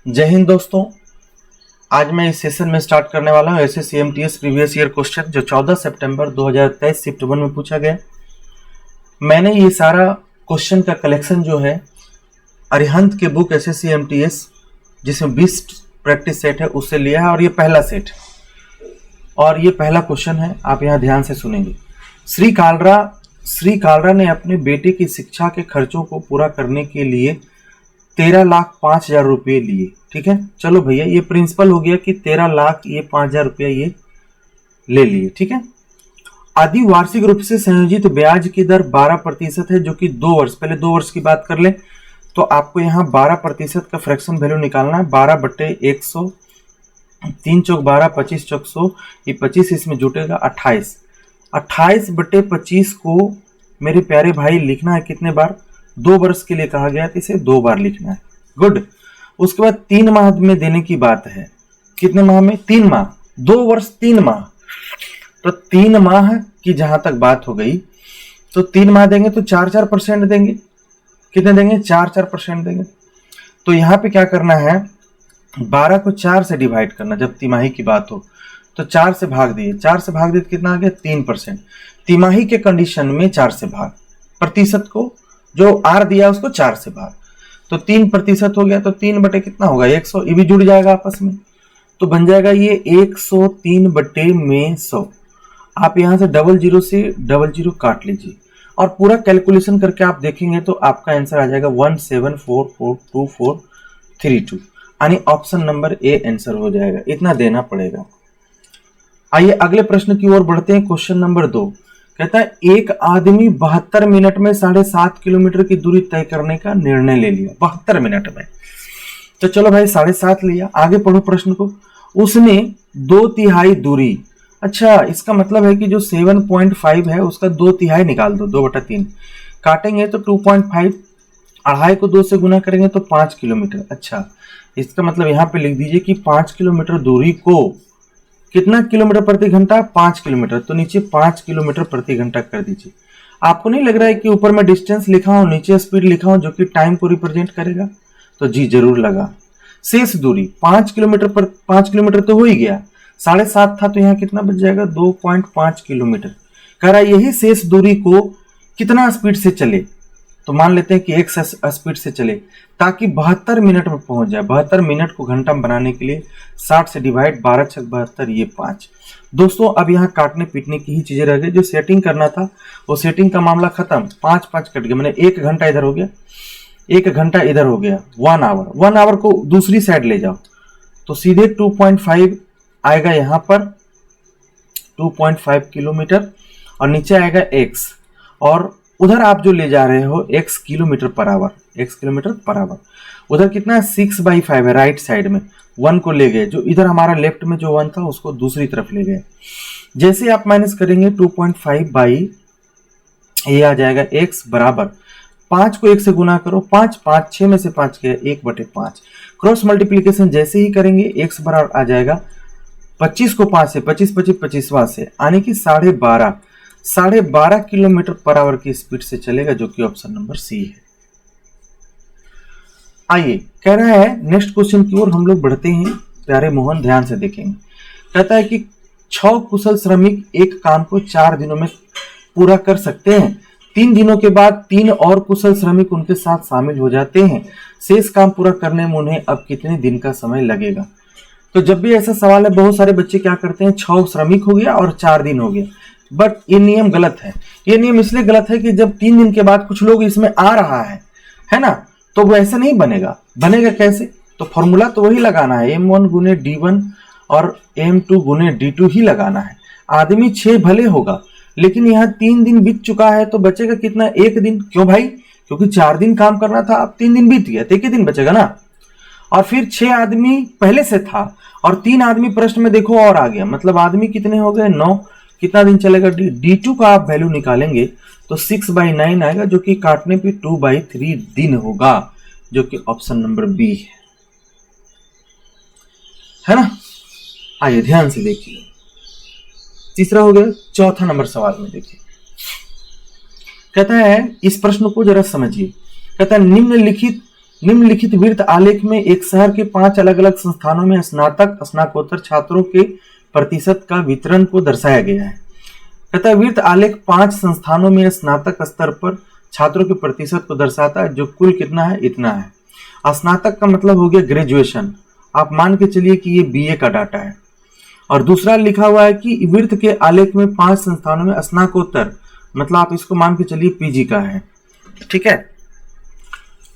जय हिंद दोस्तों। आज मैं इस सेशन में स्टार्ट करने वाला हूँ SSC/MTS प्रीवियस ईयर क्वेश्चन जो 14 सितंबर 2023 शिफ्ट 1 में पूछा गया। मैंने ये सारा क्वेश्चन का कलेक्शन जो है अरिहंत के बुक SSC/MTS जिसमें 20 प्रैक्टिस सेट है उससे लिया है और ये पहला सेट है और ये पहला क्वेश्चन है। आप यहाँ ध्यान से सुनेंगे। श्री कालरा ने अपने बेटे की शिक्षा के खर्चों को पूरा करने के लिए 13,05,000 रुपये लिए। ठीक है, चलो भैया ये प्रिंसिपल हो गया कि 13 लाख ये 5,000 रुपया ये ले लिए। ठीक है, आदि वार्षिक रूप से संयोजित ब्याज की दर 12% है जो कि 2 वर्ष, पहले 2 वर्ष की बात कर ले तो आपको यहाँ 12% का फ्रैक्शन वैल्यू निकालना है। 12/100, 3 चौक 12, 25 चौक 100, ये 25 इसमें जुटेगा 28। 28/25 को मेरे प्यारे भाई लिखना है कितने बार? 2 वर्ष के लिए कहा गया तो इसे 2 बार लिखना है। गुड। उसके बाद 3 माह में देने की बात है। कितने माह में? 3 माह। 2 वर्ष 3 माह, तो 3 माह की जहां तक बात हो गई तो 3 माह देंगे तो 4% देंगे। कितने देंगे? 4% देंगे। तो यहाँ पे क्या करना है, 12 को 4 से डिवाइड करना। जब तिमाही की बात हो तो 4 से भाग दिए, 4 से भाग दिए तो कितना आ गया? 3%। तिमाही के कंडीशन में 4 से भाग, प्रतिशत को जो आर दिया उसको 4 से भाग, तो 3% हो गया। तो 3 बटे कितना होगा? 100। ये भी जुड़ जाएगा आपस में, तो बन जाएगा ये 103 बटे में 100। आप यहाँ से 00 से 00 काट लीजिए और पूरा कैलकुलेशन करके आप देखेंगे तो आपका आंसर आ जाएगा 17442432, यानी ऑप्शन नंबर ए आंसर हो जाएगा। इतना देना पड़ेगा। आइए अगले प्रश्न की ओर बढ़ते हैं। क्वेश्चन नंबर 2 कहता है एक आदमी 72 मिनट में 7.5 किलोमीटर की दूरी तय करने का निर्णय ले लिया। 72 मिनट में, तो चलो भाई 7.5 लिया। आगे पढ़ो प्रश्न को। उसने 2/3 दूरी, अच्छा इसका मतलब है कि जो 7.5 है उसका 2/3 निकाल दो। 2/3 काटेंगे तो 2.5, 2.5 को 2 से गुना करेंगे तो 5 किलोमीटर। अच्छा इसका मतलब यहाँ पे लिख दीजिए कि 5 किलोमीटर दूरी को कितना किलोमीटर प्रति घंटा? 5 किलोमीटर। तो नीचे 5 किलोमीटर प्रति घंटा कर दीजिए। आपको नहीं लग रहा है कि ऊपर में डिस्टेंस लिखा हूं नीचे स्पीड लिखा हूं जो कि टाइम को रिप्रेजेंट करेगा? तो जी जरूर लगा। शेष दूरी 5 किलोमीटर पर 5 किलोमीटर तो हो ही गया, 7.5 था तो यहाँ कितना बच जाएगा? 2.5 किलोमीटर। कह रहा है यही शेष दूरी को कितना स्पीड से चले, तो मान लेते हैं कि 1 स्पीड से चले ताकि 72 मिनट में पहुंच जाए। 72 मिनट को घंटा में बनाने के लिए 60 से डिवाइड, 12 छक 72, ये 5। दोस्तों अब यहाँ काटने पीटने की ही चीजें रह गई। जो सेटिंग करना था वो सेटिंग का मामला खत्म। 5 कट गया, मैंने 1 घंटा इधर हो गया, 1 घंटा इधर हो गया। 1 आवर, 1 आवर को दूसरी साइड ले जाओ तो सीधे 2.5 आएगा यहाँ पर, 2.5 किलोमीटर, और नीचे आएगा x, और उधर आप जो ले जा रहे हो x kilometre per hour, x kilometre per hour. उधर कितना है? 6/5 है राइट साइड में। 1 को ले गए, जो इधर हमारा लेफ्ट में जो 1 था उसको दूसरी तरफ ले गए। जैसे आप माइनस करेंगे 2.5 बाई ये आ जाएगा x बराबर 5 को 1 से गुना करो, 5 5 6 में से 5 गया, 1/5। क्रॉस मल्टीप्लीकेशन जैसे ही करेंगे x बराबर आ जाएगा 25 को 5 से, 25 25 25वां से, यानी कि 12.5 किलोमीटर पर आवर की स्पीड से चलेगा, जो कि ऑप्शन नंबर सी है। आइए कह रहा है नेक्स्ट क्वेश्चन की ओर हम लोग बढ़ते हैं। प्यारे मोहन ध्यान से देखेंगे। कहता है कि 6 कुशल श्रमिक एक काम को 4 दिनों में पूरा कर सकते हैं। 3 दिनों के बाद 3 और कुशल श्रमिक उनके साथ शामिल हो जाते हैं। शेष काम पूरा करने में उन्हें अब कितने दिन का समय लगेगा? तो जब भी ऐसा सवाल है बहुत सारे बच्चे क्या करते हैं, 6 श्रमिक हो गया और 4 दिन हो गया, बट ये नियम गलत है। ये नियम इसलिए गलत है कि जब 3 दिन के बाद कुछ लोग इसमें आ रहा है ना, तो वो ऐसा नहीं बनेगा। बनेगा कैसे? तो फॉर्मूला तो वही लगाना है, m1 गुने d1 और m2 गुने d2 ही लगाना है। आदमी 6 भले होगा, लेकिन यहाँ 3 दिन बीत चुका है तो बचेगा कितना? 1 दिन। क्यों भाई? क्योंकि 4 दिन काम करना था, अब 3 दिन बीत गया तो 1 ही दिन बचेगा ना। और फिर 6 आदमी पहले से था और 3 आदमी प्रश्न में देखो और आ गया, मतलब आदमी कितने हो गए? 9। कितना दिन चलेगा? d2 का आप वैल्यू निकालेंगे तो 6/9 आएगा, जो कि काटने पे 2/3 दिन होगा, जो कि ऑप्शन नंबर बी है ना। आइए ध्यान से देखिए। तीसरा हो गया। चौथा नंबर सवाल में देखिए, कहता है इस प्रश्न को जरा समझिए। कहता है निम्नलिखित निम्नलिखित वृत्त आलेख में एक शहर के 5 अलग अलग संस्थानों में स्नातक स्नातकोत्तर छात्रों के प्रतिशत का वितरण को दर्शाया गया है। कहता है वृत्त आलेख 5 संस्थानों में स्नातक स्तर पर छात्रों के प्रतिशत को दर्शाता है, जो कुल कितना है, इतना है। स्नातक का मतलब हो गया ग्रेजुएशन, आप मान के चलिए कि ये बीए का डाटा है। और दूसरा लिखा हुआ है कि वृत्त के आलेख में 5 संस्थानों में स्नातकोत्तर, मतलब आप इसको मान के चलिए पीजी का है, ठीक है,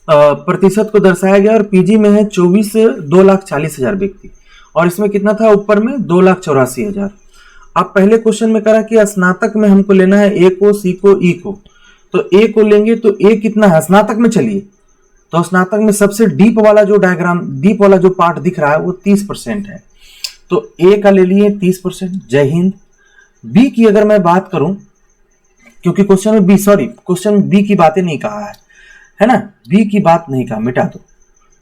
प्रतिशत को दर्शाया गया। और पीजी में है 2,40,000 व्यक्ति, और इसमें कितना था ऊपर में 2,84,000। अब पहले क्वेश्चन में करा कि स्नातक में हमको लेना है ए को, सी को, ई को। तो ए को लेंगे तो ए कितना है स्नातक में, चलिए तो स्नातक में सबसे डीप वाला जो डायग्राम, डीप वाला जो पार्ट दिख रहा है वो 30% है, तो ए का ले लिए 30%। जय हिंद। बी की अगर मैं बात करूं, क्योंकि क्वेश्चन में बी, सॉरी क्वेश्चन बी की बातें नहीं कहा है ना, बी की बात नहीं कहा, मिटा दो।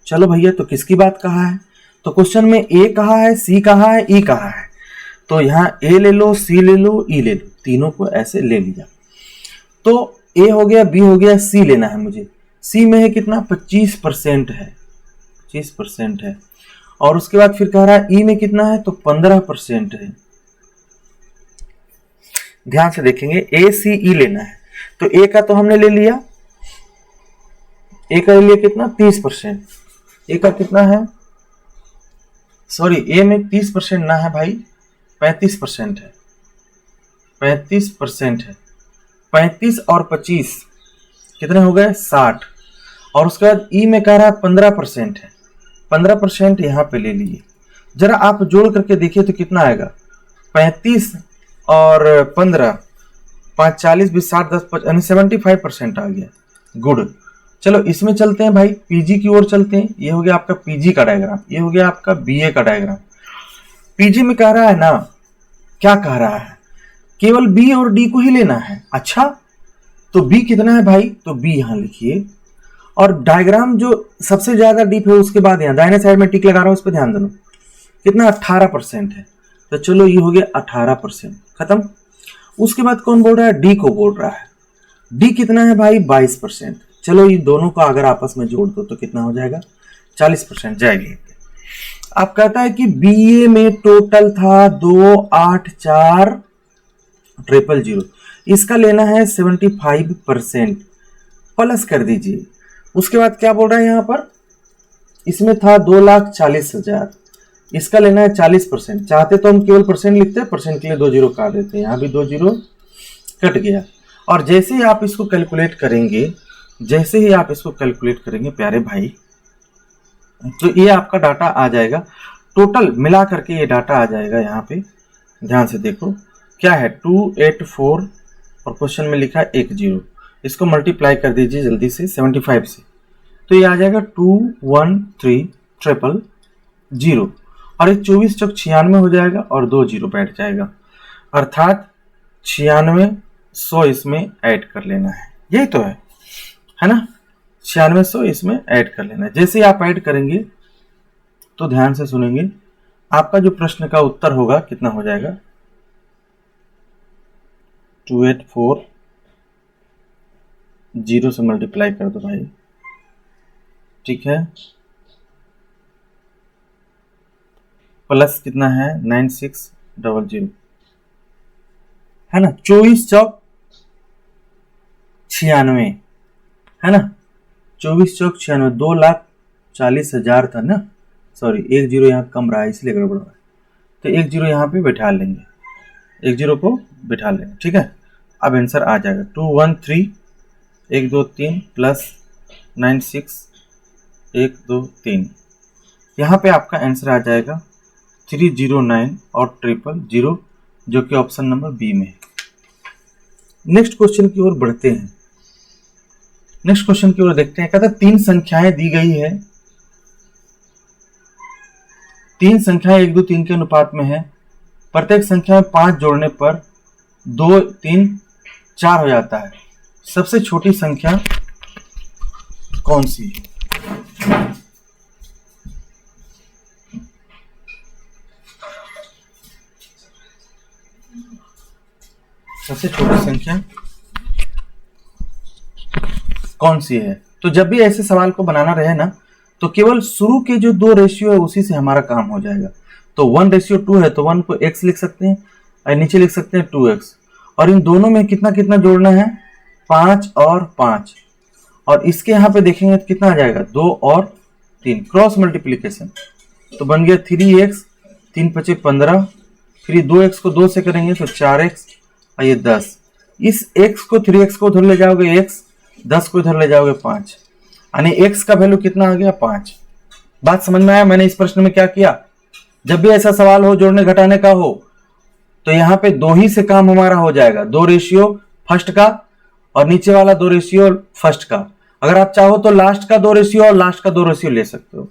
चलो भैया, तो किसकी बात कहा है? तो क्वेश्चन में ए कहा है, सी कहा है, ई कहा है, तो यहां ए ले लो, सी ले लो, ई ले लो, तीनों को ऐसे ले लिया। तो ए हो गया, बी हो गया, सी लेना है मुझे। सी में है कितना, 25% है, 25% है। और उसके बाद फिर कह रहा है ई में कितना है, तो 15% है। ध्यान से देखेंगे, ए सी ई लेना है, तो ए का तो हमने ले लिया, ए का ले लिया कितना, 30%। ए का कितना है, सॉरी ए में 30% ना है भाई, 35% है, 35% है। 35 और 25 कितने हो गए, 60। और उसके बाद ई में कह रहा है 15% है, 15% यहाँ पे ले लिए। जरा आप जोड़ करके देखिए तो कितना आएगा, 35 और 15, 5 40 20 60 10 50, 75% आ गया। गुड। चलो इसमें चलते हैं भाई, पीजी की ओर चलते हैं। ये हो गया आपका पीजी का डायग्राम, ये हो गया आपका बीए का डायग्राम। पीजी में कह रहा है ना, क्या कह रहा है, केवल बी और डी को ही लेना है। अच्छा, तो बी कितना है भाई, तो बी यहां लिखिए। और डायग्राम जो सबसे ज्यादा डीप है उसके बाद यहां दाहिने साइड में टिक लगा रहा हूं, उस पर ध्यान देना, कितना 18% है। तो चलो ये हो गया 18%, खत्म। उसके बाद कौन बोल रहा है, डी को बोल रहा है। डी कितना है भाई, 22%। चलो ये दोनों को अगर आपस में जोड़ दो तो कितना हो जाएगा, 40% जाएगी। आप कहता है कि बीए में टोटल था 2,84,000, इसका लेना है 75%, प्लस कर दीजिए। उसके बाद क्या बोल रहा है यहाँ पर, इसमें था 2,40,000, इसका लेना है 40%। चाहते तो हम केवल परसेंट लिखते, परसेंट के लिए 2 जीरो काट देते हैं, यहाँ भी 2 जीरो कट गया। और जैसे ही आप इसको कैलकुलेट करेंगे, जैसे ही आप इसको कैलकुलेट करेंगे प्यारे भाई, तो ये आपका डाटा आ जाएगा, टोटल मिला करके ये डाटा आ जाएगा। यहाँ पे ध्यान से देखो क्या है, 284 और क्वेश्चन में लिखा है 10, इसको मल्टीप्लाई कर दीजिए जल्दी से 75 से, तो ये आ जाएगा 213,000 और ये 24 चौक 96 हो जाएगा और 2 जीरो बैठ जाएगा, अर्थात 9600 इसमें ऐड कर लेना है। यही तो है ना, 9600 इसमें ऐड कर लेना है। जैसे ही आप ऐड करेंगे तो ध्यान से सुनेंगे, आपका जो प्रश्न का उत्तर होगा कितना हो जाएगा, 284 जीरो से मल्टीप्लाई कर दो भाई, ठीक है, प्लस कितना है 9600 है ना, 24 चौक 96 है ना, 24 चौक 96, 2,40,000 था ना, सॉरी 1 जीरो यहाँ कम रहा है इसलिए गड़बड़ रहा है, तो 1 जीरो यहाँ पे बैठा लेंगे, 1 जीरो को बैठा लेंगे, ठीक है। अब आंसर आ जाएगा 213,123 प्लस 96,123, यहाँ पे आपका आंसर आ जाएगा 309 और 000, जो कि ऑप्शन नंबर बी में है। नेक्स्ट क्वेश्चन की ओर बढ़ते हैं, नेक्स्ट क्वेश्चन की ओर देखते हैं। कहता है 3 संख्याएं दी गई है, 3 संख्याएं 1 2 3 के अनुपात में है, प्रत्येक संख्या में 5 जोड़ने पर 2 3 4 हो जाता है, सबसे छोटी संख्या कौन सी है? सबसे छोटी संख्या कौन सी है? तो जब भी ऐसे सवाल को बनाना रहे ना, तो केवल शुरू के जो 2 रेशियो है उसी से हमारा काम हो जाएगा। तो 1:2 है तो 1 को x लिख सकते हैं और नीचे लिख सकते हैं 2x, और इन दोनों में कितना कितना जोड़ना है, 5 और 5, और इसके यहाँ पे देखेंगे तो कितना आ जाएगा, 2 और 3, क्रॉस मल्टीप्लीकेशन, तो बन गया 3x, 3 पचे 15, फिर 2x को 2 से करेंगे तो 4x और ये 10, इस x को 3x को उधर ले जाओगे x, 10 को इधर ले जाओगे 5, यानी x का वैल्यू कितना आ गया, 5। बात समझ में आया? मैंने इस प्रश्न में क्या किया, जब भी ऐसा सवाल हो जोड़ने घटाने का हो तो यहाँ पे 2 ही से काम हमारा हो जाएगा, 2 रेशियो फर्स्ट का और नीचे वाला 2 रेशियो फर्स्ट का। अगर आप चाहो तो लास्ट का 2 रेशियो और लास्ट का 2 रेशियो ले सकते हो।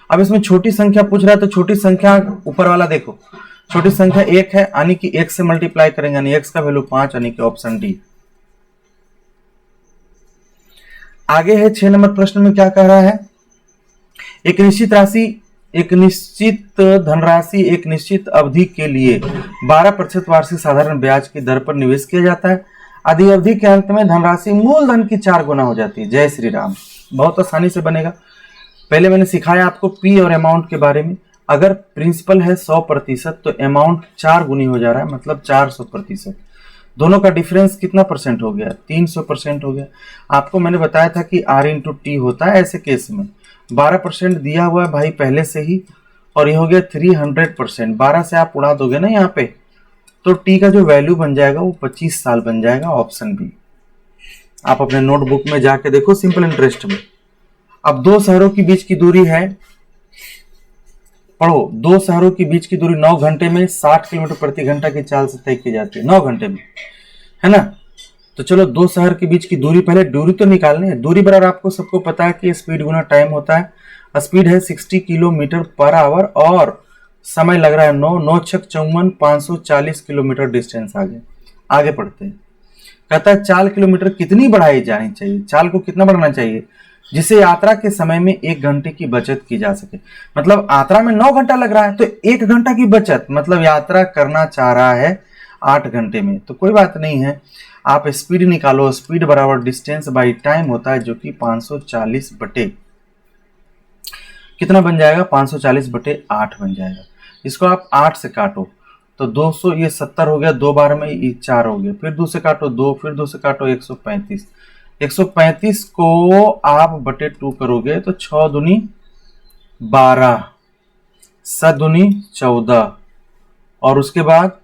अब इसमें छोटी संख्या पूछ रहा है तो छोटी संख्या ऊपर वाला देखो, छोटी संख्या 1 है, यानी कि 1 से मल्टीप्लाई करेंगे, यानी x का वैल्यू 5, यानी कि ऑप्शन डी। आगे है 6 नंबर प्रश्न में क्या कह रहा है, एक निश्चित धनराशि एक निश्चित अवधि के लिए 12% वार्षिक साधारण ब्याज की दर पर निवेश किया जाता है। आधी अवधि के अंत में धनराशि मूलधन की 4 गुना हो जाती है। जय श्री राम। बहुत आसानी से बनेगा। पहले मैंने सिखाया आपको पी और अमाउंट के बारे में। अगर प्रिंसिपल है 100% तो अमाउंट 4 गुनी हो जा रहा है, मतलब 400%। दोनों का डिफरेंस कितना परसेंट हो गया, 300% हो गया। आपको मैंने बताया था कि R इंटू टी होता है ऐसे केस में। 12% दिया हुआ है भाई पहले से ही, और ये हो गया 300%। 12 से आप उड़ा दोगे ना यहाँ पे, तो टी का जो वैल्यू बन जाएगा वो 25 साल बन जाएगा, ऑप्शन बी। आप अपने नोटबुक में जाके देखो सिंपल इंटरेस्ट में। अब 2 शहरों के बीच की दूरी है, पढ़ो, 2 शहरों के बीच की दूरी 9 घंटे में 60 किलोमीटर प्रति घंटा की चाल से तय की जाती है। 9 घंटे में, है ना। तो चलो 2 शहर के बीच की दूरी, पहले दूरी तो निकालनी है। दूरी बराबर आपको सबको पता है कि स्पीड गुना टाइम होता है। स्पीड है 60 किलोमीटर पर आवर और समय लग रहा है 9 6 54 540 किलोमीटर डिस्टेंस। आगे पढ़ते हैं। कहता है 4 किलोमीटर कितनी बढ़ाई जानी चाहिए, चाल को कितना बढ़ाना चाहिए जिसे यात्रा के समय में 1 घंटे की बचत की जा सके। मतलब यात्रा में 9 घंटा लग रहा है तो 1 घंटा की बचत, मतलब यात्रा करना चाह रहा है 8 घंटे में। तो कोई बात नहीं है, आप स्पीड निकालो। स्पीड बराबर डिस्टेंस बाई टाइम होता है, जो कि 540 बटे कितना बन जाएगा, 540 बटे 8 बन जाएगा। इसको आप 8 से काटो तो 200, ये 70 हो गया, 2 बार में ये 4 हो गया, फिर 2 से काटो 2, फिर 2 से काटो 135। 135 को आप बटे 2 करोगे तो 6 दूनी 12, 7 दूनी 14, और उसके बाद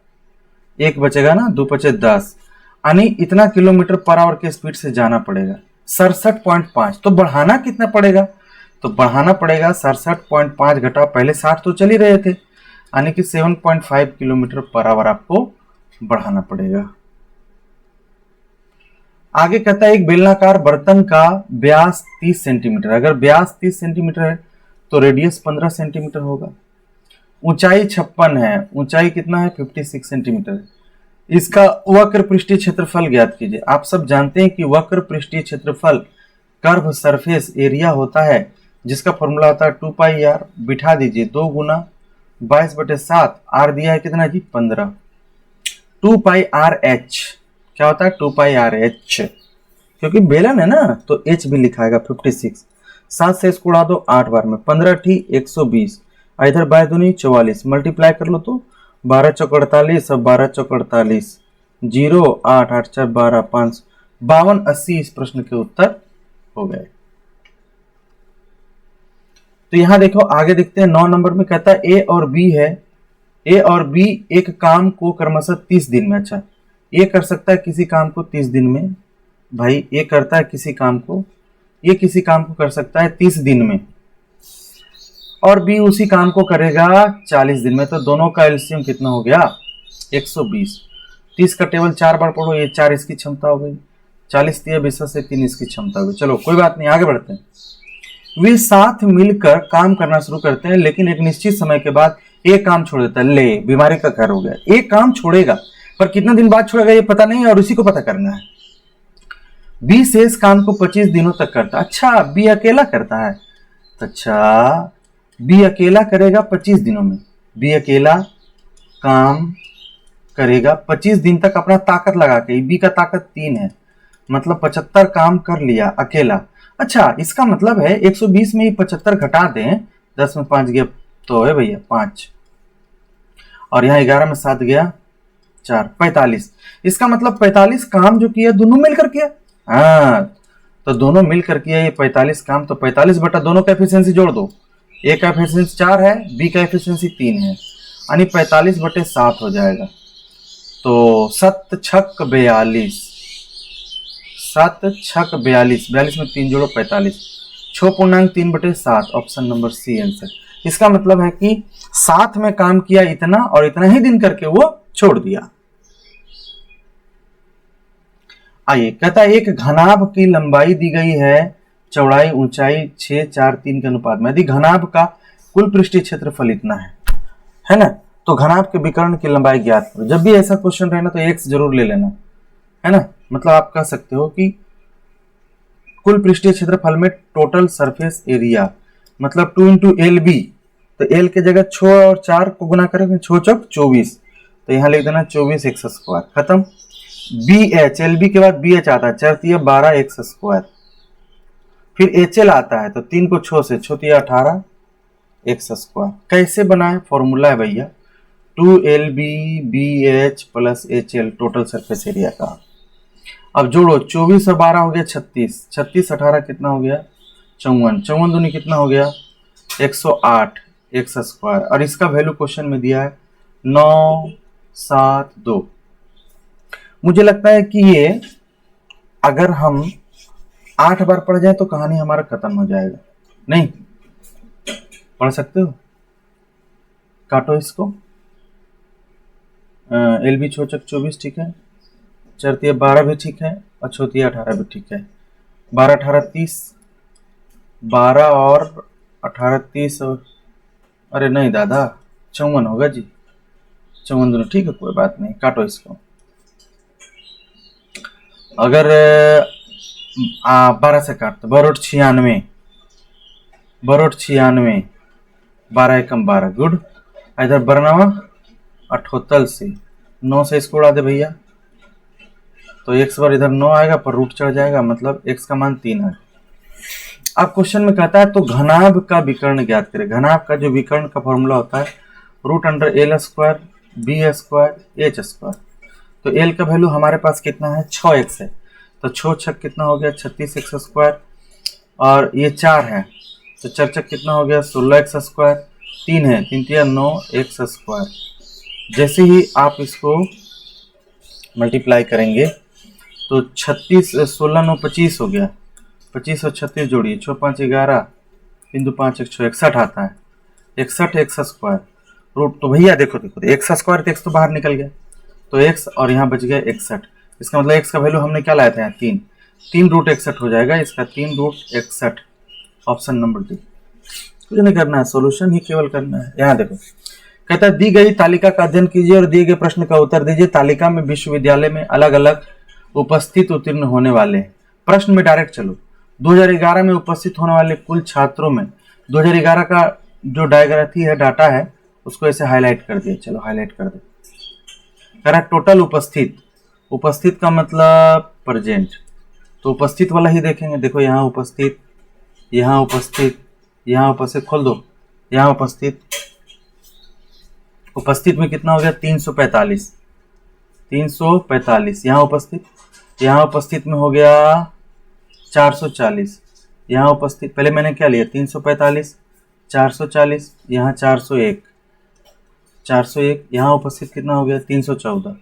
1 बचेगा ना, 2 बचे 10, यानी इतना किलोमीटर पर आवर के स्पीड से जाना पड़ेगा। 67.5। तो बढ़ाना कितना पड़ेगा, तो बढ़ाना पड़ेगा 67.5 घटा, पहले 60 तो चल ही रहे थे, यानी कि 7.5 किलोमीटर पर आवर आपको बढ़ाना पड़ेगा। आगे कहता है एक बेलनाकार बर्तन का व्यास 30 सेंटीमीटर। अगर व्यास 30 सेंटीमीटर है तो रेडियस 15 सेंटीमीटर होगा। ऊंचाई 56 है, ऊंचाई कितना है, 56 सेंटीमीटर है। इसका वक्र पृष्ठीय क्षेत्रफल ज्ञात कीजिए। आप सब जानते हैं कि वक्र पृष्ठीय क्षेत्रफल कर्व सरफेस एरिया होता है, जिसका फॉर्मूला होता है 2 पाई आर। बिठा दीजिए, 2 गुना 22/7, आर दिया है कितना जी, 15। 2 पाई आर एच क्या होता है, 2 पाई आर एच, क्योंकि बेलन है ना तो एच भी लिखाएगा 56। 7 से इसको उड़ा दो 8 बार में, 15 ठी 120, इधर 22 दूनी 44, मल्टीप्लाई कर लो तो 12 चौक 48, अब 12 चौक 48, 0 8 8 4 12 5 52 80 इस प्रश्न के उत्तर हो गए। तो यहां देखो आगे देखते हैं 9 नंबर में। कहता है ए और बी है, ए और बी एक काम को क्रमशः 30 दिन में, अच्छा ये कर सकता है किसी काम को 30 दिन में, भाई ये करता है किसी काम को, ये किसी काम को कर सकता है 30 दिन में, और बी उसी काम को करेगा 40 दिन में। तो दोनों का एलसीएम कितना हो गया, 120। 30 का टेबल 4 बार पढ़ो, ये 4 इसकी क्षमता हो गई, 40 दिया 20 से 3 इसकी क्षमता हो गई। चलो कोई बात नहीं, आगे बढ़ते हैं। वे साथ मिलकर काम करना शुरू करते हैं, लेकिन एक निश्चित समय के बाद एक काम छोड़ देता है। ले, बीमारी का घर हो गया। एक काम छोड़ेगा पर कितना दिन बाद छोड़ेगा ये पता नहीं है, और उसी को पता करना है। बी शेष काम को 25 दिनों तक करता है। अच्छा, बी अकेला करता है, अच्छा बी अकेला करेगा 25 दिनों में। बी अकेला काम करेगा 25 दिन तक अपना ताकत लगा के। बी का ताकत 3 है, मतलब 75 काम कर लिया अकेला। अच्छा, इसका मतलब है 120 में 75 घटा दें, 10 में 5 गया तो है भैया 5, और यहाँ 11 में 7 गया 4, 45। इसका मतलब 45 काम जो किया दोनों मिलकर किया। हाँ, तो दोनों मिलकर किया ये 45 काम, तो 45 बटा दोनों का एफिशिएंसी जोड़ दो। ए का एफिशिएंसी 4 है, बी का एफिशिएंसी 3 है, यानी 45 बटे 7 हो जाएगा। तो 7 छक 42, 7 छक 42, 42 में 3 जोड़ो 45, 6.3 बटे 7, ऑप्शन नंबर सी आंसर। इसका मतलब है कि साथ में काम किया इतना और इतना ही दिन करके वो छोड़ दिया। आइए, कहता है एक घनाभ की लंबाई दी गई है, चौड़ाई ऊंचाई 6, 4, 3 के अनुपात में। यदि घनाभ का कुल पृष्ठीय क्षेत्रफल इतना है ना, तो घनाभ के विकर्ण की लंबाई ज्ञात करो। जब भी ऐसा क्वेश्चन रहे ना तो एक्स जरूर ले लेना, है ना। मतलब आप कह सकते हो कि कुल पृष्ठीय क्षेत्रफल में टोटल सरफेस एरिया, मतलब 2 इंटू एल बी, तो एल के जगह 6 और 4 को गुना करेंगे, 6 चौक 24, तो यहाँ लिख देना 24 एक्स स्क्वायर, खत्म। बी एच, एल बी के बाद बी एच आता है, 4 12 एक्स स्क्वायर। फिर एच एल आता है, तो 3 को 6 से 6 18 एक्स स्क्वायर। कैसे बनाए, फॉर्मूला है भैया 2LB BH plus HL total surface area का। अब जोड़ो, 24 और 12 हो गया 36, 36 18 कितना हो गया 54, 54 दूनी कितना हो गया 108 एक्स स्क्वायर। और इसका वैल्यू क्वेश्चन में दिया है 972। मुझे लगता है कि ये अगर हम 8 बार पढ़ जाए तो कहानी हमारा खत्म हो जाएगा। नहीं पढ़ सकते हो, काटो इसको। एल बी 6 चक 24 ठीक है, 4 12 भी ठीक है, और 6 18 भी ठीक है। 12 18 30, 12 और 18 30 और अरे नहीं दादा 54 होगा जी, 54 दोनों ठीक है, कोई बात नहीं, काटो इसको। अगर 12 से काटते, 12 96, 12 96, 12 एकम 12, गुड। इधर 92 78 से 9 से इसको उड़ा दे भैया, तो एक्स बार इधर 9 आएगा पर रूट चढ़ जाएगा, मतलब एक्स का मान 3 है। अब क्वेश्चन में कहता है तो घनाभ का विकर्ण ज्ञात करें। घनाभ का जो विकर्ण का फॉर्मूला होता है root under L square B square H square. तो एल का वैल्यू हमारे पास कितना है 6x है, तो 6 छक कितना हो गया 36 एक्स स्क्वायर, और ये 4 है तो 4 छक कितना हो गया 16 एक्स स्क्वायर, 3 है 3 3 9 एक्स स्क्वायर। जैसे ही आप इसको मल्टीप्लाई करेंगे तो 36 16 9 25 हो गया, 25 और 36 जोड़िए, 6 5 11, 3 2 5 1 6 61 आता है, 61 एक्स स्क्वायर रूट। तो भैया देखो देखो एक्स स्क्वायर तो एक्स तो बाहर निकल गया, तो एक्स और यहाँ बच गया 61। इसका मतलब एक्स का वैल्यू हमने क्या लाया था यहाँ 3, 3 रूट 61 हो जाएगा इसका, 3 रूट 61, ऑप्शन नंबर डी। कुछ नहीं करना है, सोल्यूशन ही केवल करना है। यहाँ देखो कहता है दी गई तालिका का अध्ययन कीजिए और दिए गए प्रश्न का उत्तर दीजिए। तालिका में विश्वविद्यालय में अलग अलग उपस्थित उत्तीर्ण होने वाले, प्रश्न में डायरेक्ट चलो, 2011 में उपस्थित होने वाले कुल छात्रों में 2011 का जो डायग्राफी है डाटा है उसको ऐसे हाईलाइट कर दिए, चलो हाईलाइट कर दे। कह रहा टोटल उपस्थित, उपस्थित का मतलब प्रेजेंट, तो उपस्थित वाला ही देखेंगे। देखो यहाँ उपस्थित, यहाँ उपस्थित, यहाँ उपस्थित, खोल दो, यहाँ उपस्थित, उपस्थित में कितना हो गया 345, 345, यहाँ उपस्थित, यहाँ उपस्थित में हो गया 440, यहाँ उपस्थित, पहले मैंने क्या लिया 345, 440, यहाँ 401, 401, यहाँ उपस्थित कितना हो गया 314।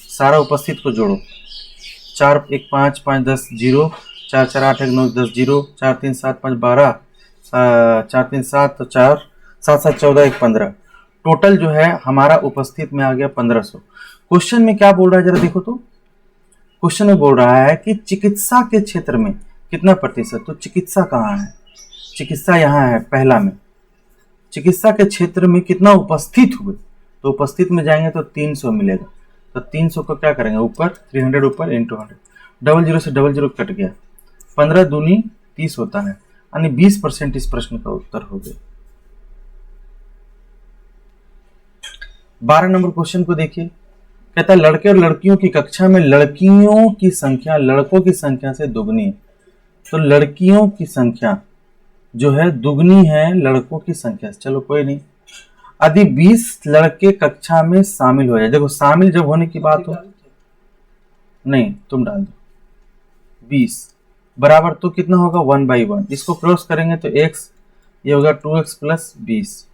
सारा उपस्थित को जोड़ो, 4 1 5 5 10 0, 4 4 8 1 9 10 0, 4 3 7 5 12, 4 3 7 तो 4 7 7 14 1 15, टोटल जो है हमारा उपस्थित में आ गया 1500। क्वेश्चन में क्या बोल रहा है जरा देखो तो, क्वेश्चन में बोल रहा है कि चिकित्सा के क्षेत्र में कितना प्रतिशत, तो चिकित्सा कहाँ है, चिकित्सा यहाँ है पहला में, चिकित्सा के क्षेत्र में कितना उपस्थित हुए, तो उपस्थित में जाएंगे तो 300 मिलेगा, तो 300 को क्या करेंगे ऊपर 300 ऊपर इंटू 100, 00 से 00 कट गया, 15 दूनी 30 होता है, यानी 20% इस प्रश्न का उत्तर हो गया। 12 नंबर क्वेश्चन को देखिए, कहता है लड़के और लड़कियों की कक्षा में लड़कियों की संख्या लड़कों की संख्या से दोगुनी है। तो लड़कियों की संख्या जो है दुगनी है लड़कों की संख्या से। चलो कोई नहीं। यदि 20 लड़के कक्षा में शामिल हो जाए, देखो शामिल जब होने की बात हो, नहीं तुम डाल दो 20 बराबर, तो कितना होगा 1/1। इसको क्रॉस करेंगे तो x, ये होगा 2x प्लस 20,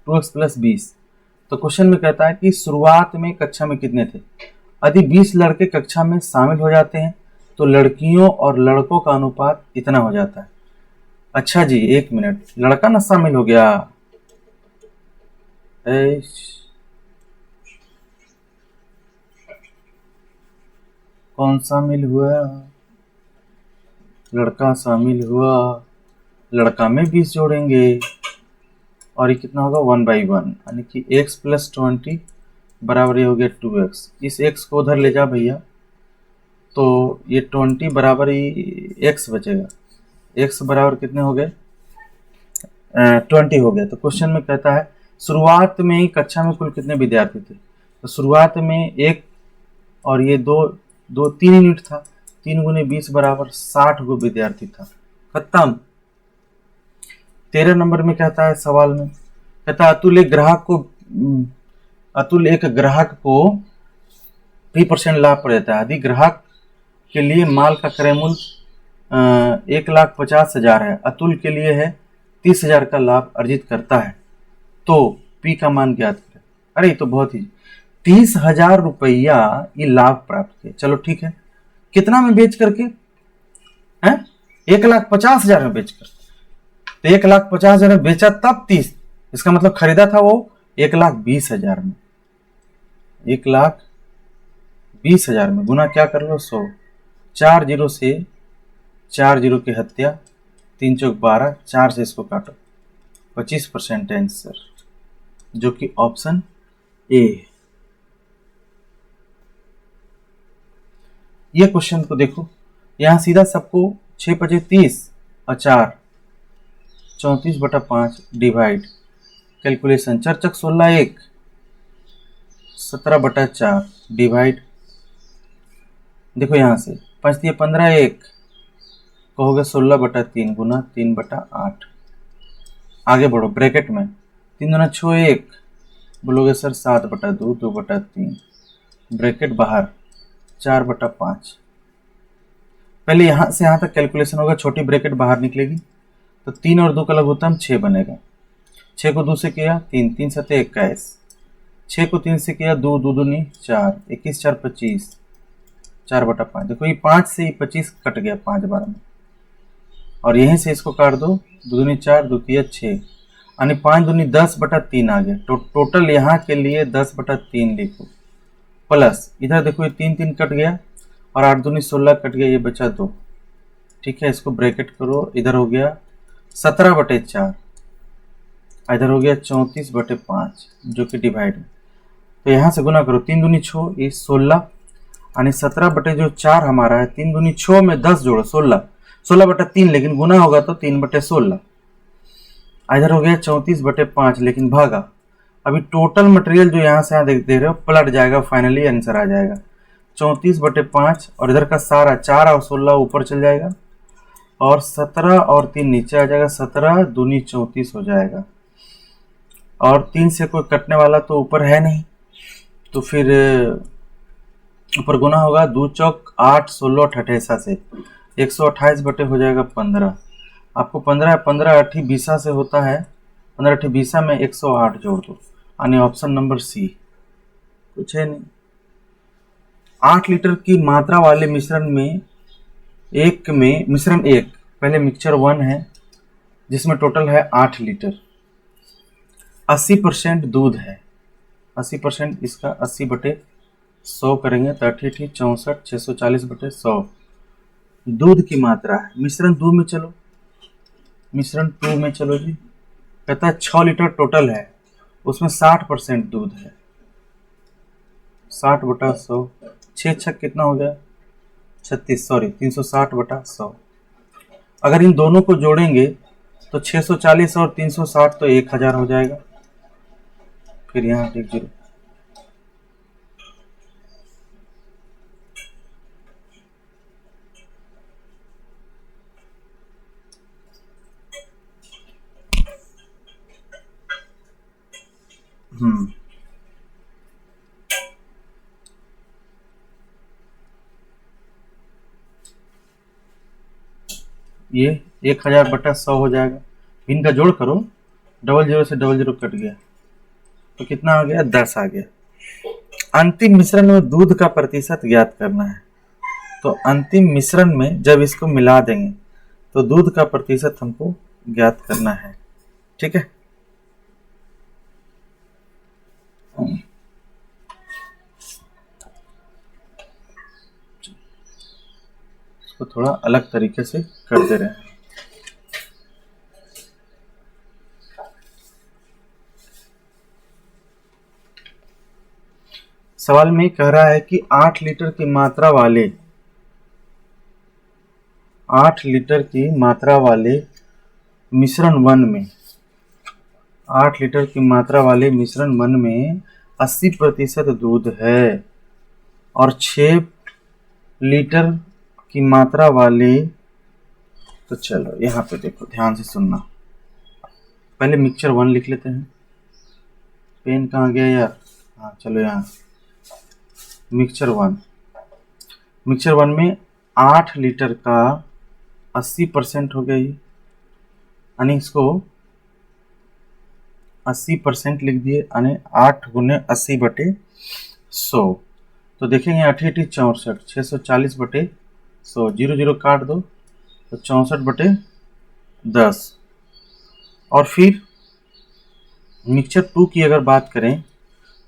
2x प्लस 20। तो क्वेश्चन में कहता है कि शुरुआत में कक्षा में कितने थे। यदि 20 लड़के कक्षा में शामिल हो जाते हैं तो लड़कियों और लड़कों का अनुपात इतना हो जाता है। अच्छा जी, 1 मिनट, लड़का ना शामिल हो गया। कौन शामिल हुआ? लड़का शामिल हुआ। लड़का में 20 जोड़ेंगे और ये कितना होगा 1/1, यानी कि x प्लस 20 बराबर ये हो गया 2x। इस x को उधर ले जा भैया, तो ये 20 बराबर ही x बचेगा। x बराबर कितने हो गए 20 हो गया। तो क्वेश्चन में कहता है शुरुआत में कक्षा में कुल कितने विद्यार्थी थे। तो शुरुआत में 1 और ये 3 यूनिट था, 3 गुने 20 बराबर 60 गो विद्यार्थी था। खत्म। 13 नंबर में कहता है सवाल में, कहता है अतुल एक ग्राहक को 3% लाभ पर देता है। यदि ग्राहक के लिए माल का क्रय मूल्य 1,50,000 है, अतुल के लिए है 30,000 का लाभ अर्जित करता है, तो पी का मान ज्ञात करें। अरे ये तो बहुत ही 30,000 रुपया ये लाभ प्राप्त किया। चलो ठीक है, कितना में बेच करके है 1,50,000 में बेचकर। तो 1,50,000 में बेचा तब 30, इसका मतलब खरीदा था वो 1,20,000 में। 1,20,000 में गुना क्या कर लो 100, 4 जीरो से 4 जीरो की हत्या, 3 चौक 12, 4 से इसको काटो, 25% आंसर, जो कि ऑप्शन ए। ये क्वेश्चन को देखो, यहां सीधा सबको 6 × 5 = 30 और 4 34/5 डिवाइड, कैलकुलेशन 4 × 16 1 17/4 डिवाइड। देखो यहां से 5 × 15 1 कहोगे 16/3 गुना 3/8। आगे बढ़ो ब्रैकेट में 3 दूना 6 1 बोलोगे सर 7/2 2/3 ब्रैकेट बाहर 4/5। पहले यहां से यहां तक कैलकुलेशन होगा, छोटी ब्रैकेट बाहर निकलेगी तो 3 और 2 का लघुत्तम 6 बनेगा। 6 को 2 से किया 3, 3 7 21, 6 को 3 से किया 2 2 दूनी 4, 21 4 25, 4/5। देखो ये 5 से 25 कट गया 5 बार में, और यहीं से इसको काट दो, 2 दूनी 4 2 तिया 6, यानी 5 दूनी 10/3 आ गया। तो टोटल यहाँ के लिए 10/3 लिखो, प्लस इधर देखो ये 3 3 कट गया और 8 दूनी 16 कट गया, ये बचा 2। ठीक है, इसको ब्रैकेट करो, इधर हो गया 17/4, इधर हो गया 34/5, जो कि डिवाइड है। तो यहाँ से गुना करो, 3 दूनी 6 ये 16, यानी 17/4 हमारा है। 3 दूनी 6 में 10 जोड़ो 16, 16/3, लेकिन गुना होगा तो 3/16। इधर हो गया 34/5, लेकिन भागा। अभी टोटल मटेरियल जो यहाँ से यहाँ देख रहे हो पलट जाएगा, फाइनली आंसर आ जाएगा 34/5, और इधर का सारा 4 और 16 ऊपर चल जाएगा और 17 और 3 नीचे आ जाएगा, 17 दूनी 34 हो जाएगा। और 3 से कोई कटने वाला तो ऊपर है नहीं, तो फिर ऊपर गुना होगा, 2 चौक 8 16 28 से 128 बटे हो जाएगा 15। आपको 15 15 8 20 से होता है, 15 8 20 में 108 जोड़ दो, यानी ऑप्शन नंबर सी। कुछ है नहीं। 8 लीटर की मात्रा वाले मिश्रण में मिश्रण एक, पहले मिक्सचर 1 है जिसमें टोटल है 8 लीटर, 80% दूध है। 80% इसका 80/100 करेंगे तो 80 64 640/100 दूध की मात्रा है। मिश्रण 2 में चलो, मिश्रण 2 में चलो जी, कहता है 6 लीटर टोटल है, उसमें 60% दूध है। 60/100, 6 छक कितना हो गया 36, सॉरी 360/100। अगर इन दोनों को जोड़ेंगे तो 640 और 360 तो 1000 हो जाएगा। फिर यहाँ 1 0, ये 1000/100 हो जाएगा। इनका जोड़ करो, 00 से 00 कट गया तो कितना आ गया? 10 आ गया। अंतिम मिश्रण में दूध का प्रतिशत ज्ञात करना है। तो अंतिम मिश्रण में जब इसको मिला देंगे तो दूध का प्रतिशत हमको ज्ञात करना है। ठीक है, इसको थोड़ा अलग तरीके से कर दे रहे हैं। सवाल में कह रहा है कि 8 लीटर की मात्रा वाले 8 लीटर की मात्रा वाले मिश्रण 1 में 8 लीटर की मात्रा वाले मिश्रण 1 में 80% दूध है और 6 लीटर की मात्रा वाले, तो चलो यहाँ पे देखो, ध्यान से सुनना। पहले मिक्सचर 1 लिख लेते हैं। पेन कहाँ गया यार? हाँ चलो, यहाँ मिक्सचर 1 में 8 लीटर का 80% हो गई, यानी इसको 80% लिख दिए, यानी 8 × 80/100। तो देखेंगे 8 × 64, 640/100, 0 काट दो तो 64/10। और फिर मिक्सचर 2 की अगर बात करें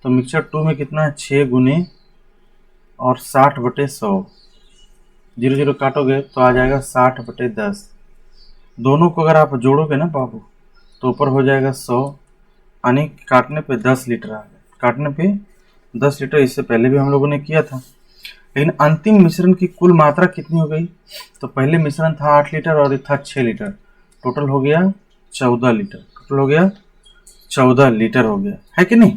तो मिक्सचर 2 में कितना है? 6 × और 60/100, 0 काटोगे तो आ जाएगा 60/10। दोनों को अगर आप जोड़ोगे ना बाबू तो ऊपर हो जाएगा 100, यानी काटने पे 10 लीटर आ गया। काटने पे 10 लीटर, इससे पहले भी हम लोगों ने किया था। लेकिन अंतिम मिश्रण की कुल मात्रा कितनी हो गई? तो पहले मिश्रण था 8 लीटर और था 6 लीटर, टोटल हो गया 14 लीटर। टोटल हो गया 14 लीटर हो गया, है कि नहीं?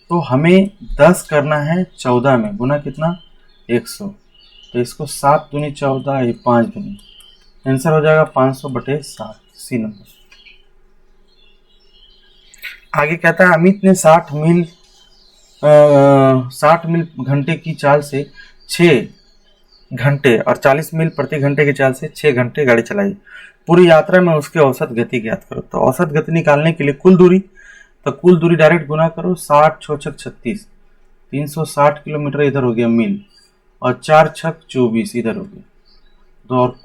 तो हमें 10 करना है 14 में, गुना कितना? 100। तो इसको 7 दूनी 14, ये 5 दूनी, आंसर हो जाएगा 500/7, सी नंबर। आगे कहता है अमित ने 60 मील घंटे की चाल से 6 घंटे और 40 मील प्रति घंटे की चाल से 6 घंटे गाड़ी चलाई। पूरी यात्रा में उसकी औसत गति ज्ञात करो। तो औसत गति निकालने के लिए कुल दूरी, तो कुल दूरी डायरेक्ट गुना करो, 60 × 6 = 36, 360 किलोमीटर इधर हो गया मील, और 4 × 6 = 24 इधर हो गया। तो और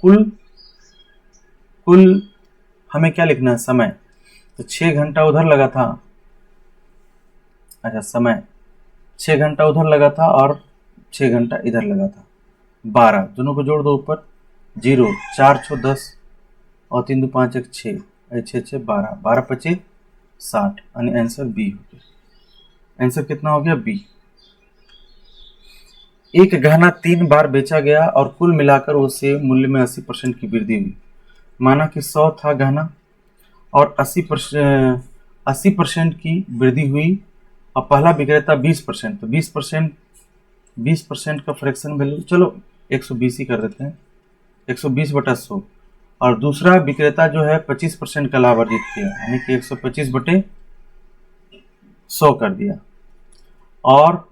कुल हमें क्या लिखना है? समय। तो 6 घंटा उधर लगा था, अच्छा समय 6 घंटा उधर लगा था और 6 घंटा इधर लगा था, 12। दोनों को जोड़ दो ऊपर, 0, 4 × 6 = 10 और 3 × 2 = 5, 1 = 6, 6 × 6 = 12, 12 × 25 = 60, यानी आंसर बी हो गया। आंसर कितना हो गया? बी। एक गहना 3 बार बेचा गया और कुल मिलाकर उसे मूल्य में 80% की वृद्धि हुई। माना कि 100 था गहना और 80% की वृद्धि हुई और पहला विक्रेता 20%, तो 20% का फ्रैक्शन वैल्यू, चलो 120 ही कर देते हैं, 120/100। और दूसरा विक्रेता जो है 25% का लाभ अर्जित किया, यानी कि 125/100 कर दिया। और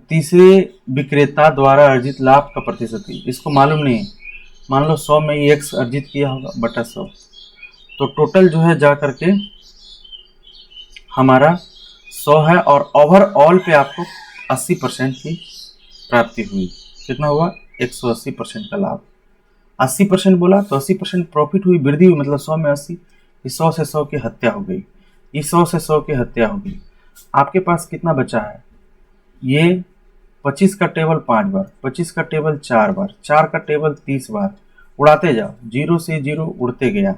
तीसरे विक्रेता द्वारा अर्जित लाभ का प्रतिशत, इसको मालूम नहीं है, मान लो 100 में ही x अर्जित किया होगा बटा 100, तो टोटल जो है जा करके हमारा 100 है और ओवरऑल पे आपको 80% की प्राप्ति हुई। कितना हुआ? 180% का लाभ। 80% बोला तो 80% प्रॉफिट हुई, वृद्धि हुई, मतलब 100 में 80, इस 100 से 100 की हत्या हो गई, इस 100 से 100 की हत्या हो गई। आपके पास कितना बचा है? ये 25 का टेबल 5 बार, 25 का टेबल 4 बार, 4 का टेबल 30 बार, उड़ाते जाओ, 0 से 0 उड़ते गया।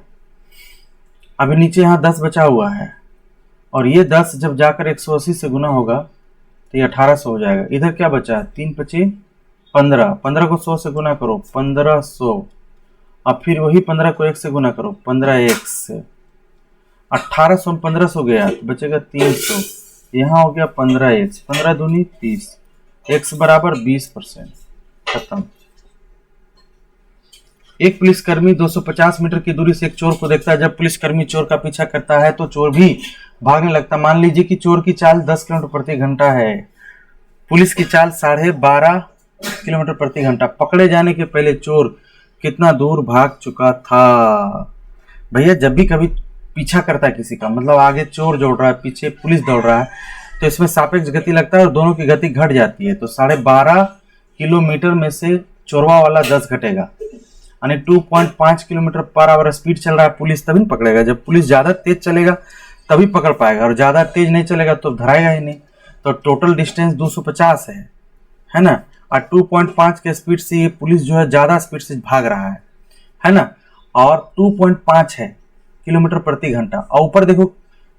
अभी नीचे यहाँ 10 बचा हुआ है और ये 10 जब जाकर 180 से गुना होगा तो ये 1800 हो जाएगा। इधर क्या बचा है? 3 × 5 = 15, 15 को 100 से गुना करो, 1500, अब फिर वही 15 को 1 से गुना करो, 15x, 1800 में 1500 गया तो बचेगा 300, यहाँ हो गया 15x, 15 दूनी 30, x बराबर 20%, खत्म। एक पुलिसकर्मी 250 मीटर की दूरी से एक चोर को देखता है। जब पुलिसकर्मी चोर का पीछा करता है तो चोर भी भागने लगता। मान लीजिए कि चोर की चाल 10 किलोमीटर प्रति घंटा है, पुलिस की चाल 12.5 किलोमीटर प्रति घंटा। पकड़े जाने के पहले चोर कितना दूर भाग चुका था? भैया जब भी कभी पीछा करता है किसी का, मतलब आगे चोर दौड़ रहा है, पीछे पुलिस दौड़ रहा है, तो इसमें सापेक्ष गति लगता है और दोनों की गति घट जाती है। तो 12.5 किलोमीटर में से चोरवा वाला 10 घटेगा, यानी 2.5 किलोमीटर पर आवर स्पीड चल रहा है पुलिस, तभी पकड़ेगा। जब पुलिस ज्यादा तेज चलेगा तभी पकड़ पाएगा, और ज्यादा तेज नहीं चलेगा तो धराएगा ही नहीं। तो टोटल डिस्टेंस 250 है ना। और 2.5 के स्पीड से ये पुलिस जो है ज्यादा स्पीड से भाग रहा है ना। और 2.5 है किलोमीटर प्रति घंटा, और ऊपर देखो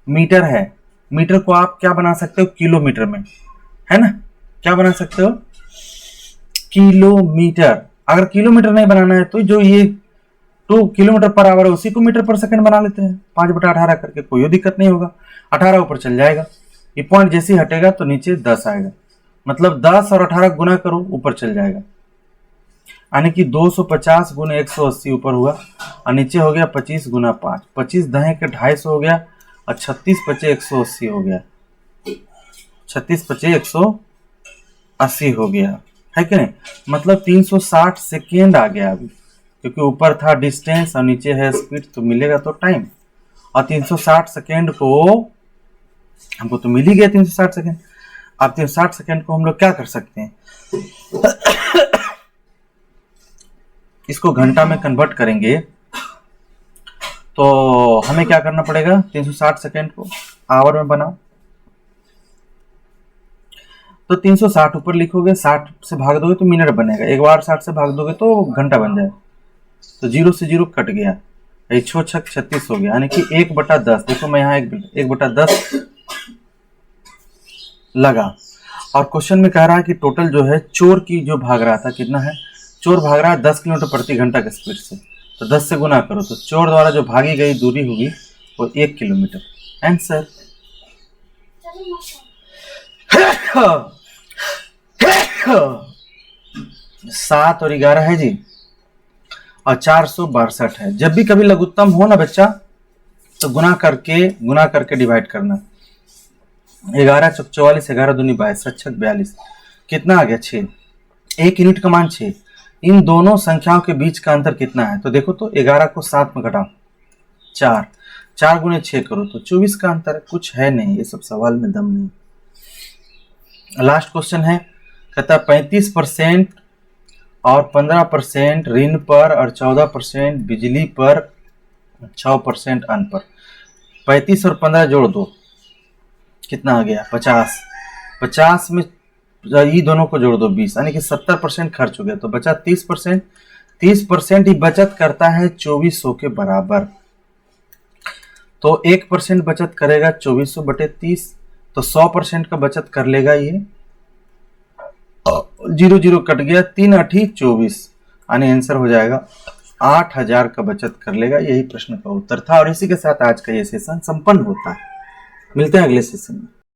मीटर है। मीटर को आप क्या बना सकते हो? किलोमीटर में, है ना। क्या बना सकते हो? किलोमीटर। अगर किलोमीटर नहीं बनाना है तो जो ये 2 किलोमीटर पर आवर है उसी को मीटर पर सेकंड बना लेते हैं, 5/18 करके, कोई दिक्कत नहीं होगा। 18 ऊपर चल जाएगा, ये पॉइंट जैसे ही हटेगा तो नीचे 10 आएगा, मतलब 10 और 18 गुना करो ऊपर चल जाएगा, यानी कि 250 गुना 180 ऊपर हुआ, और नीचे हो गया 25 गुना 5, 25 दहे के 250 हो गया, और 36 पचे 180 हो गया, 36 पचे 180 हो गया, है कि नहीं। मतलब 360 सेकेंड आ गया अभी, क्योंकि ऊपर था डिस्टेंस और नीचे है स्पीड, तो मिलेगा तो टाइम। और 360 सेकेंड को हमको तो मिल ही गया 360 सेकेंड। अब 360 सेकेंड को हम लोग क्या कर सकते हैं, इसको घंटा में कन्वर्ट करेंगे तो हमें क्या करना पड़ेगा, 360 सेकेंड को आवर में बनाओ। तो 360 ऊपर लिखोगे, 60 से भाग दोगे तो मिनट बनेगा, एक बार 60 से भाग दोगे तो घंटा बन जाए। तो 0 से 0 कट गया, 6 6 36 हो गया, यानी कि 1/10। देखो मैं यहाँ 1/10 लगा। और क्वेश्चन में कह रहा है कि टोटल जो है चोर की जो भाग रहा था कितना है, चोर भाग रहा है 10 किलोमीटर प्रति घंटा के स्पीड से, तो 10 से गुना करो तो चोर द्वारा जो भागी गई दूरी होगी वो 1 किलोमीटर। आंसर। 7 और 11 है जी, और 462 है। जब भी कभी लघुत्तम हो ना बच्चा, तो गुना करके डिवाइड करना। 11 चौक 44, 11 दूनी 22, 7 छक 42, कितना आ गया 6। 1 यूनिट का मान 6। इन दोनों संख्याओं के बीच का अंतर कितना है, तो देखो तो 11 को 7 में घटाओ 4, 4 गुने 6 करो तो 24 का अंतर है। कुछ है नहीं, ये सब सवाल में दम नहीं। लास्ट क्वेश्चन है, कहता है 35% और 15% ऋण पर और 14% बिजली पर, 6% अन्न पर। 35 और 15 जोड़ दो, कितना आ गया 50। 50 में ये दोनों को जोड़ दो 20, यानी कि 70% खर्च हो गया, तो बचा 30%। 30% ही बचत करता है 2400 के बराबर। तो 1% बचत करेगा 2400 बटे 30, तो 100% का बचत कर लेगा ये। 0 0 कट गया, 3 8 24, यानी आंसर हो जाएगा 8000 का बचत कर लेगा। यही प्रश्न का उत्तर था, और इसी के साथ आज का ये सेशन संपन्न होता है। मिलते हैं अगले सेशन में।